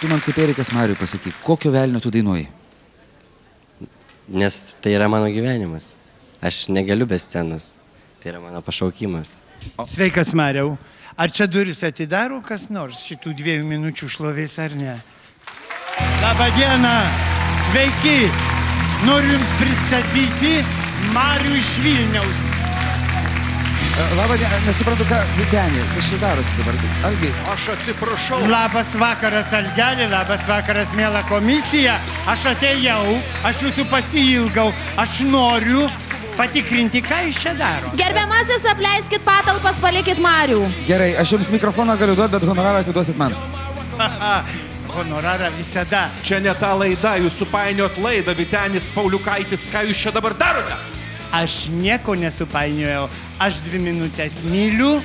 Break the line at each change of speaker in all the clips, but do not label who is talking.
Tu man kaip Erikas Mariui pasakyk, kokio velnio tu dainuoji?
Nes tai yra mano gyvenimas. Aš negaliu be scenos. Tai yra mano pašaukimas.
Sveikas, Mariau. Ar čia duris atidaro kas nors šitų 2 minučių šlovės ar ne? Labą dieną. Sveiki. Noriu jums pristatyti Marių iš Vilniaus.
Labą dieną, nesuprantu, ką Vytenį, kas čia darosi dabar. Algi.
Aš atsiprašau.
Labas vakaras, Algelė, labas vakaras, mėla komisija. Aš atėjau, aš jūsų pasiilgau, aš noriu patikrinti, ką jūs čia daro.
Gerbiamasis, apleiskit patalpas, palikit Marių.
Gerai, aš jums mikrofoną galiu duoti, bet honorarą atiduosit man.
Honorarą visada.
Čia ne ta laida, jūs supainiot laidą, Vytenis Pauliukaitis, ką jūs čia dabar darote?
Aš nieko nesupainiojau. Aš 2 minutės myliu,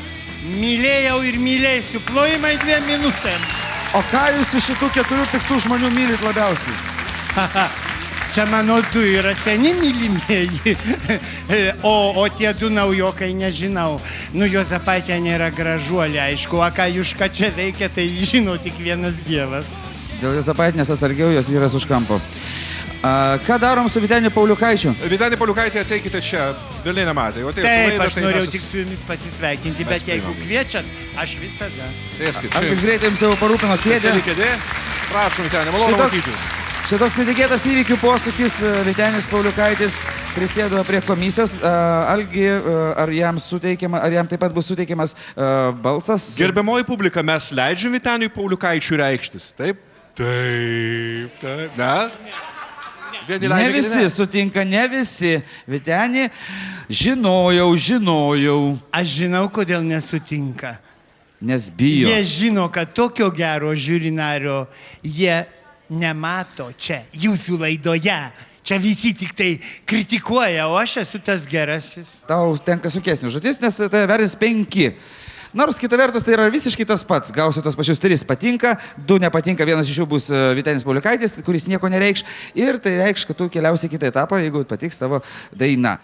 mylėjau ir mylėsiu. Plojimai 2 minutėm.
O ką jūs iš šitų 4 piktų žmonių mylit labiausiai?
Čia mano 2 yra seni mylimieji, o tie 2 naujokai nežinau. Nu, Juozapaitė nėra gražuolė, aišku, o ką Juška čia veikia, tai žino tik vienas Dievas.
Dėl Juozapaitinės atsargiau, jos vyras už kampo. Ką darom su Vyteniu Pauliukaičiu?
Vytenį Pauliukaitį ateikite čia, vėliai nematė.
Taip, aš norėjau tik su jumis pasisveikinti, bet jeigu kviečiat, aš visada.
Sėskit,
Ar jūs greitai jums jau parūpinot kėdę?
kėdė. Prašom, Vytenį, malonu matyti.
Čia toks netikėtas įvykių posūkis. Vytenis Pauliukaitis prisėdo prie komisijos. Algi, ar jam taip pat bus suteikiamas balsas?
Gerbiamoji publika, mes leidžiam Vyteniui Pauliukaičiui reikštis, taip? Taip, taip. Ne?
Ne visi sutinka, ne visi. Vytenį žinojau.
Aš žinau, kodėl nesutinka.
Nes bijo.
Jie žino, kad tokio gero žiūrinario jie nemato čia, jūsų laidoje. Čia visi tik tai kritikuoja, o aš esu tas gerasis.
Tau tenka sunkesnė žodis, nes tai vertis 5. Nors kita vertus tai yra visiškai tas pats. Gausi tos pačius 3 patinka, 2 nepatinka, vienas iš jų bus Vytenis Pauliukaitis, kuris nieko nereikš. Ir tai reikš, kad tu keliausi į kitą etapą, jeigu patiks tavo daina.